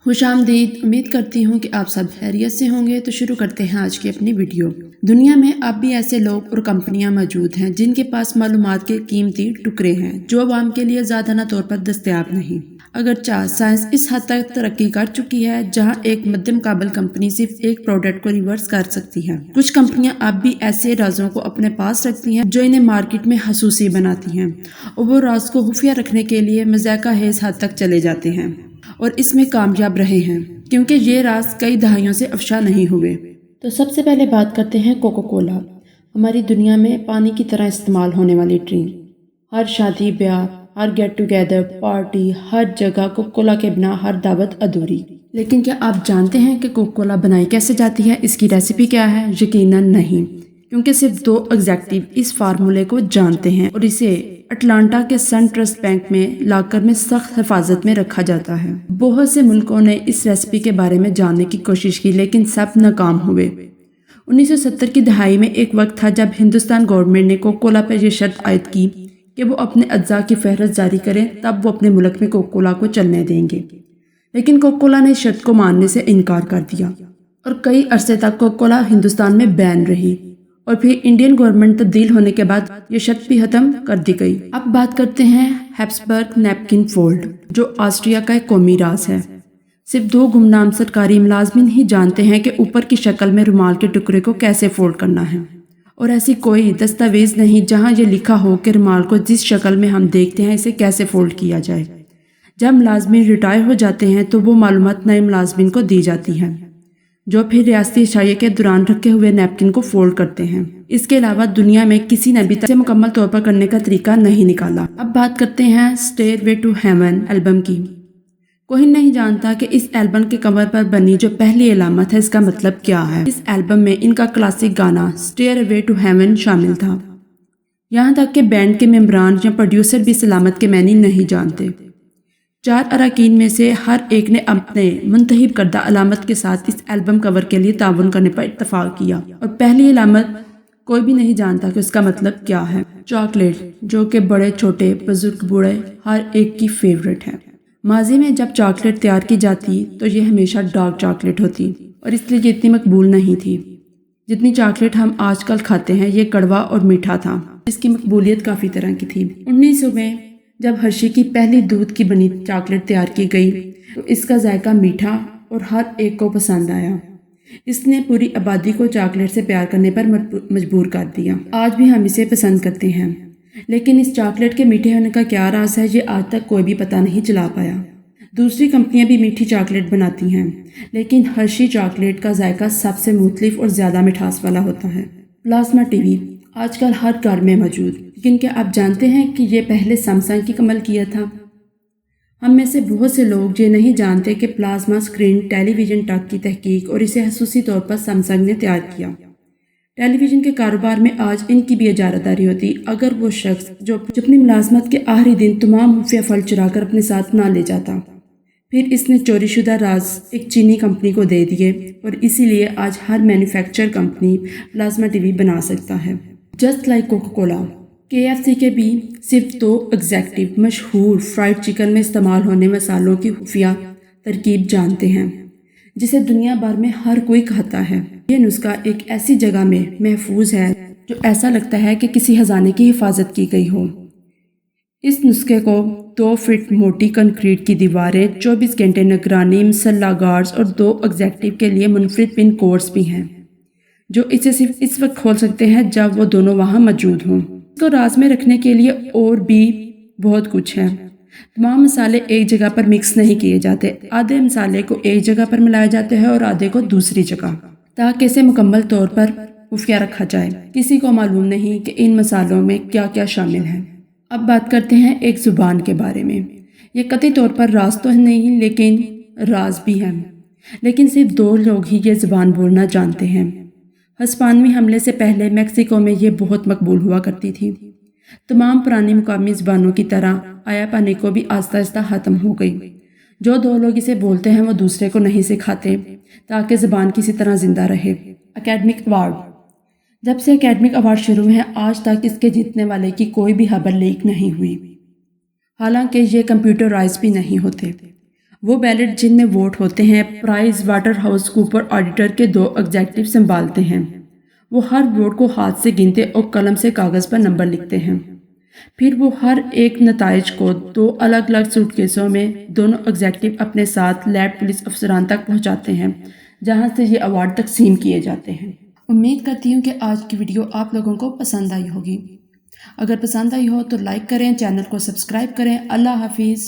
خوش آمدید، امید کرتی ہوں کہ آپ سب خیریت سے ہوں گے۔ تو شروع کرتے ہیں آج کی اپنی ویڈیو۔ دنیا میں اب بھی ایسے لوگ اور کمپنیاں موجود ہیں جن کے پاس معلومات کے قیمتی ٹکڑے ہیں جو عوام کے لیے زیادہ طور پر دستیاب نہیں۔ اگرچہ سائنس اس حد تک ترقی کر چکی ہے جہاں ایک مدھم قابل کمپنی صرف ایک پروڈکٹ کو ریورس کر سکتی ہے، کچھ کمپنیاں اب بھی ایسے رازوں کو اپنے پاس رکھتی ہیں جو انہیں مارکیٹ میں خصوصی بناتی ہیں، اور وہ راز کو خفیہ رکھنے کے لیے مذائقہ خیز حد تک چلے جاتے ہیں اور اس میں کامیاب رہے ہیں کیونکہ یہ راز کئی دہائیوں سے افشا نہیں ہوئے۔ تو سب سے پہلے بات کرتے ہیں کوکا کولا، ہماری دنیا میں پانی کی طرح استعمال ہونے والی ڈرنک۔ ہر شادی بیاہ، ہر گیٹ ٹوگیدر پارٹی، ہر جگہ کوکا کولا کے بنا ہر دعوت ادھوری۔ لیکن کیا آپ جانتے ہیں کہ کوکا کولا بنائی کیسے جاتی ہے؟ اس کی ریسیپی کیا ہے؟ یقیناً نہیں، کیونکہ صرف 2 ایگزیکٹو اس فارمولے کو جانتے ہیں اور اسے اٹلانٹا کے سن ٹرسٹ بینک میں لاکر میں سخت حفاظت میں رکھا جاتا ہے۔ بہت سے ملکوں نے اس ریسیپی کے بارے میں جاننے کی کوشش کی لیکن سب ناکام ہوئے۔ 1970 کی دہائی میں ایک وقت تھا جب ہندوستان گورنمنٹ نے کوکا کولا پر یہ شرط عائد کی کہ وہ اپنے اجزاء کی فہرست جاری کریں، تب وہ اپنے ملک میں کوکا کولا کو چلنے دیں گے۔ لیکن کوکا کولا نے شرط کو ماننے سے انکار کر دیا اور کئی عرصے تک کوکا کولا ہندوستان میں بین رہی، اور پھر انڈین گورنمنٹ تبدیل ہونے کے بعد یہ شرط بھی ختم کر دی گئی۔ اب بات کرتے ہیں ہیبسبرگ نیپکن فولڈ، جو آسٹریا کا ایک قومی راز ہے۔ صرف 2 گمنام سرکاری ملازمین ہی جانتے ہیں کہ اوپر کی شکل میں رومال کے ٹکڑے کو کیسے فولڈ کرنا ہے، اور ایسی کوئی دستاویز نہیں جہاں یہ لکھا ہو کہ رومال کو جس شکل میں ہم دیکھتے ہیں اسے کیسے فولڈ کیا جائے۔ جب ملازمین ریٹائر ہو جاتے ہیں تو وہ معلومات نئے ملازمین کو دی جاتی ہے جو پھر ریاستی عشائیے کے دوران رکھے ہوئے نیپکن کو فولڈ کرتے ہیں۔ اس کے علاوہ دنیا میں کسی نے بھی اسے مکمل طور پر کرنے کا طریقہ نہیں نکالا۔ اب بات کرتے ہیں stairway to heaven album کی۔ کوئی نہیں جانتا کہ اس البم کے کور پر بنی جو پہلی علامت ہے اس کا مطلب کیا ہے۔ اس البم میں ان کا کلاسک گانا اسٹیئر وے ٹو ہیون شامل تھا، یہاں تک کہ بینڈ کے ممبران یا پروڈیوسر بھی اس علامت کے معنی نہیں جانتے۔ 4 اراکین میں سے ہر ایک نے اپنے منتخب کردہ علامت کے ساتھ اس البم کور کے لیے تعاون کرنے پر اتفاق کیا، اور پہلی علامت کوئی بھی نہیں جانتا کہ اس کا مطلب کیا ہے۔ چاکلیٹ، جو کہ بڑے چھوٹے بزرگ بوڑھے ہر ایک کی فیورٹ ہے۔ ماضی میں جب چاکلیٹ تیار کی جاتی تو یہ ہمیشہ ڈارک چاکلیٹ ہوتی اور اس لیے یہ اتنی مقبول نہیں تھی جتنی چاکلیٹ ہم آج کل کھاتے ہیں۔ یہ کڑوا اور میٹھا تھا، اس کی مقبولیت کافی طرح کی تھی۔ 1900 میں جب ہرشی کی پہلی دودھ کی بنی چاکلیٹ تیار کی گئی تو اس کا ذائقہ میٹھا اور ہر ایک کو پسند آیا۔ اس نے پوری آبادی کو چاکلیٹ سے پیار کرنے پر مجبور کر دیا۔ آج بھی ہم اسے پسند کرتے ہیں، لیکن اس چاکلیٹ کے میٹھے ہونے کا کیا راز ہے یہ آج تک کوئی بھی پتہ نہیں چلا پایا۔ دوسری کمپنیاں بھی میٹھی چاکلیٹ بناتی ہیں، لیکن ہرشی چاکلیٹ کا ذائقہ سب سے مختلف اور زیادہ مٹھاس والا ہوتا ہے۔ پلازما ٹی وی آج کل ہر گھر میں موجود، لیکن کیا آپ جانتے ہیں کہ یہ پہلے سیمسنگ کی عمل کیا تھا؟ ہم میں سے بہت سے لوگ یہ نہیں جانتے کہ پلازما اسکرین ٹیلی ویژن تک کی تحقیق اور اسے خصوصی طور پر سیمسنگ نے تیار کیا۔ ٹیلی ویژن کے کاروبار میں آج ان کی بھی اجارہ داری ہوتی اگر وہ شخص جو اپنی ملازمت کے آخری دن تمام خفیہ پھل چرا کر اپنے ساتھ نہ لے جاتا۔ پھر اس نے چوری شدہ راز ایک چینی کمپنی کو دے دیے، اور اسی لیے آج ہر manufacture company plasma T V بنا سکتا ہے۔ Just like Coca Cola, KFC کے بھی صرف 2 ایگزیکٹو مشہور فرائیڈ چکن میں استعمال ہونے مسالوں کی خفیہ ترکیب جانتے ہیں جسے دنیا بھر میں ہر کوئی کھاتا ہے۔ یہ نسخہ ایک ایسی جگہ میں محفوظ ہے جو ایسا لگتا ہے کہ کسی خزانے کی حفاظت کی گئی ہو۔ اس نسخے کو 2 فٹ موٹی کنکریٹ کی دیواریں، 24 گھنٹے نگرانی، مسلح گارڈز اور 2 ایگزیکٹو کے لیے منفرد پن کوڈز بھی ہیں جو اسے صرف اس وقت کھول سکتے ہیں جب وہ دونوں وہاں موجود ہوں۔ اس کو راز میں رکھنے کے لیے اور بھی بہت کچھ ہے۔ تمام مسالے ایک جگہ پر مکس نہیں کیے جاتے، آدھے مسالے کو ایک جگہ پر ملایا جاتا ہے اور آدھے کو دوسری جگہ، تاکہ اسے مکمل طور پر خفیہ رکھا جائے۔ کسی کو معلوم نہیں کہ ان مسالوں میں کیا کیا شامل ہے۔ اب بات کرتے ہیں ایک زبان کے بارے میں۔ یہ قطعی طور پر راز تو نہیں لیکن راز بھی ہے، لیکن صرف 2 لوگ ہی یہ زبان بولنا جانتے ہیں۔ ہسپانوی حملے سے پہلے میکسیکو میں یہ بہت مقبول ہوا کرتی تھی۔ تمام پرانی مقامی زبانوں کی طرح آیاپانیکو بھی آہستہ آہستہ ختم ہو گئی۔ جو 2 لوگ اسے بولتے ہیں وہ دوسرے کو نہیں سکھاتے تاکہ زبان کسی طرح زندہ رہے۔ اکیڈمک ایوارڈ، جب سے اکیڈمک ایوارڈ شروع ہیں آج تک اس کے جیتنے والے کی کوئی بھی خبر لیک نہیں ہوئی، حالانکہ یہ کمپیوٹرائز بھی نہیں ہوتے۔ وہ بیلٹ جن میں ووٹ ہوتے ہیں Price Waterhouse Cooper auditor کے 2 ایگزیکٹو سنبھالتے ہیں۔ وہ ہر ووٹ کو ہاتھ سے گنتے اور قلم سے کاغذ پر نمبر لکھتے ہیں۔ پھر وہ ہر ایک نتائج کو 2 الگ الگ سوٹ کیسوں میں دونوں ایگزیکٹو اپنے ساتھ لیڈ پولیس افسران تک پہنچاتے ہیں، جہاں سے یہ ایوارڈ تقسیم کیے جاتے ہیں۔ امید کرتی ہوں کہ آج کی ویڈیو آپ لوگوں کو پسند آئی ہوگی۔ اگر پسند آئی ہو تو لائک کریں، چینل کو سبسکرائب کریں۔ اللہ حافظ۔